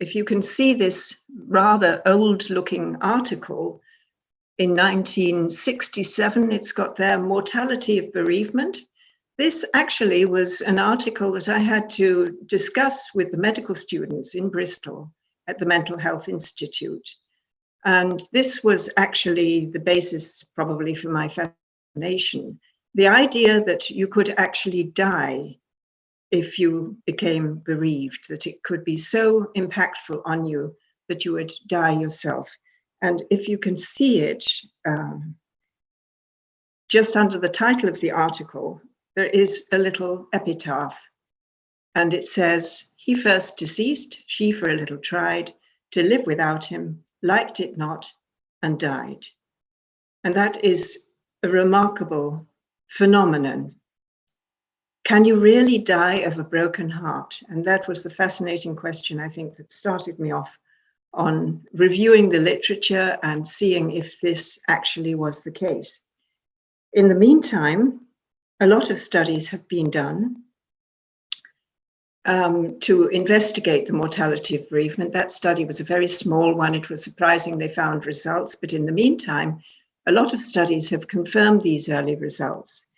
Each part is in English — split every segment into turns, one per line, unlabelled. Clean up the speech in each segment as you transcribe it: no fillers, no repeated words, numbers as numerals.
if you can see this rather old-looking article, in 1967, it's got there, Mortality of Bereavement. This actually was an article that I had to discuss with the medical students in Bristol at the Mental Health Institute. And this was actually the basis probably for my fascination. The idea that you could actually die if you became bereaved, that it could be so impactful on you that you would die yourself. And if you can see it, just under the title of the article, there is a little epitaph. And it says, "He first deceased, she for a little tried to live without him, liked it not, and died." And that is a remarkable phenomenon. Can you really die of a broken heart? And that was the fascinating question, I think, that started me off on reviewing the literature and seeing if this actually was the case. In the meantime, a lot of studies have been done to investigate the mortality of bereavement. That study was a very small one. It was surprising they found results, but in the meantime, a lot of studies have confirmed these early results.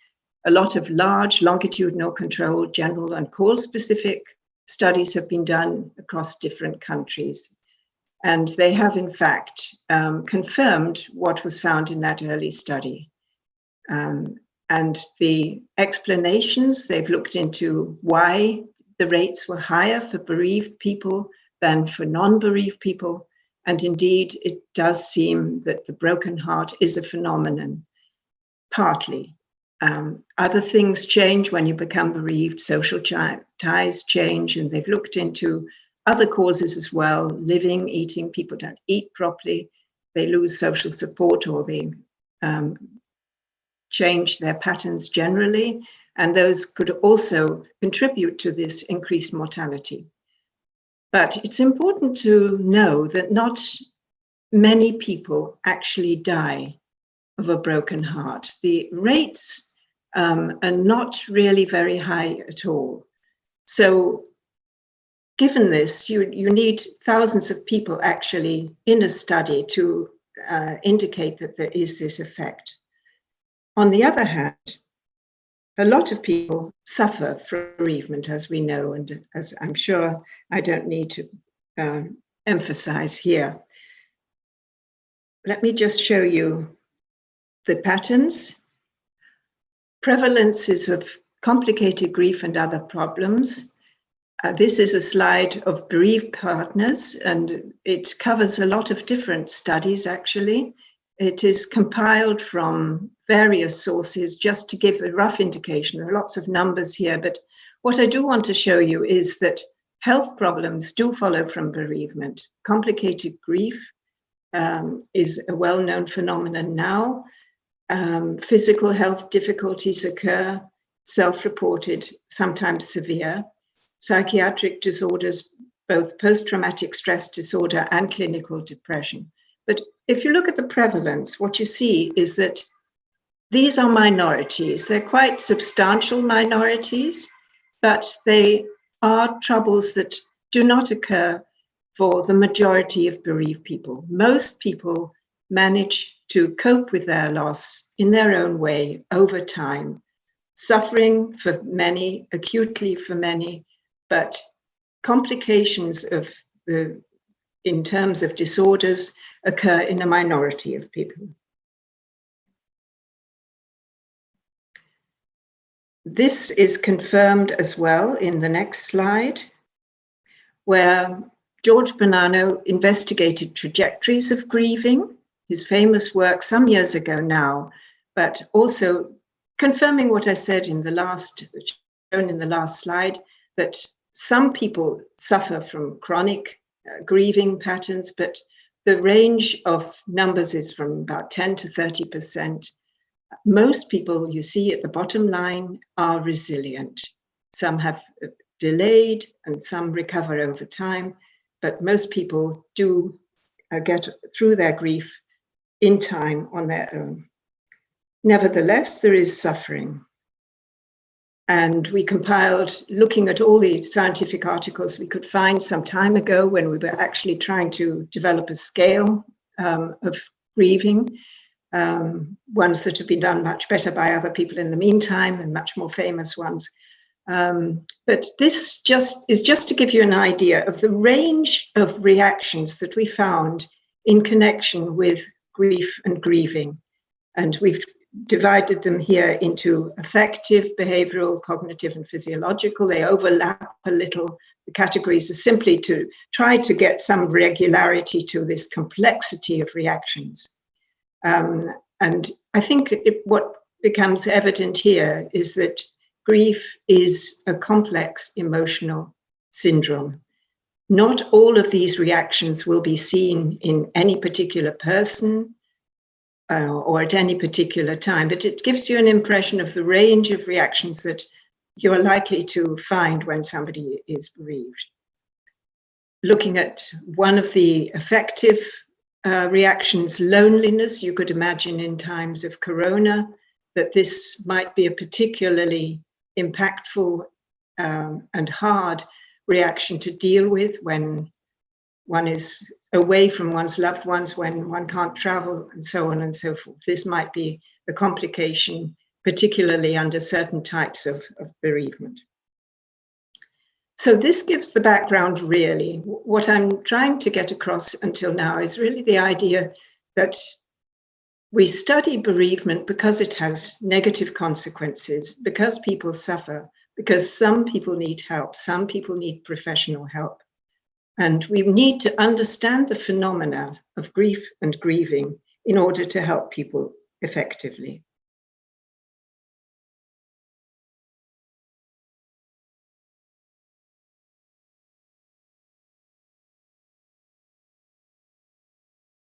A lot of large longitudinal controlled general and cause-specific studies have been done across different countries. And they have, in fact, confirmed what was found in that early study. And the explanations, they've looked into why the rates were higher for bereaved people than for non-bereaved people. And indeed, it does seem that the broken heart is a phenomenon, partly. Other things change when you become bereaved, social ties change, and they've looked into other causes as well, living, eating, people don't eat properly, they lose social support, or they change their patterns generally, and those could also contribute to this increased mortality. But it's important to know that not many people actually die of a broken heart. The rates are not really very high at all. So given this, you need thousands of people actually in a study to indicate that there is this effect. On the other hand, a lot of people suffer from bereavement, as we know, and as I'm sure I don't need to emphasize here. Let me just show you the patterns. Prevalences of complicated grief and other problems. This is a slide of bereaved partners, and it covers a lot of different studies, actually. It is compiled from various sources, just to give a rough indication. There are lots of numbers here, but what I do want to show you is that health problems do follow from bereavement. Complicated grief is a well-known phenomenon now. Physical health difficulties occur, self-reported, sometimes severe. Psychiatric disorders, both post-traumatic stress disorder and clinical depression. But if you look at the prevalence, what you see is that these are minorities. They're quite substantial minorities, but they are troubles that do not occur for the majority of bereaved people. Most people manage to cope with their loss in their own way over time, suffering for many, acutely for many, but complications of in terms of disorders occur in a minority of people. This is confirmed as well in the next slide, where George Bonanno investigated trajectories of grieving, his famous work some years ago now, but also confirming what I said in the last, shown in the last slide, that some people suffer from chronic grieving patterns, but the range of numbers is from about 10 to 30%. Most people you see at the bottom line are resilient. Some have delayed and some recover over time, but most people do get through their grief in time on their own. Nevertheless, there is suffering. And we compiled, looking at all the scientific articles we could find some time ago when we were actually trying to develop a scale of grieving, ones that have been done much better by other people in the meantime and much more famous ones. But this is just to give you an idea of the range of reactions that we found in connection with grief and grieving. And we've divided them here into affective, behavioral, cognitive, and physiological. They overlap a little. The categories are simply to try to get some regularity to this complexity of reactions. And I think what becomes evident here is that grief is a complex emotional syndrome. Not all of these reactions will be seen in any particular person or at any particular time, but it gives you an impression of the range of reactions that you are likely to find when somebody is bereaved. Looking at one of the affective reactions, loneliness, you could imagine in times of corona that this might be a particularly impactful and hard reaction to deal with when one is away from one's loved ones, when one can't travel, and so on and so forth. This might be a complication, particularly under certain types of bereavement. So this gives the background, really. What I'm trying to get across until now is really the idea that we study bereavement because it has negative consequences, because people suffer, because some people need help, some people need professional help. And we need to understand the phenomena of grief and grieving in order to help people effectively.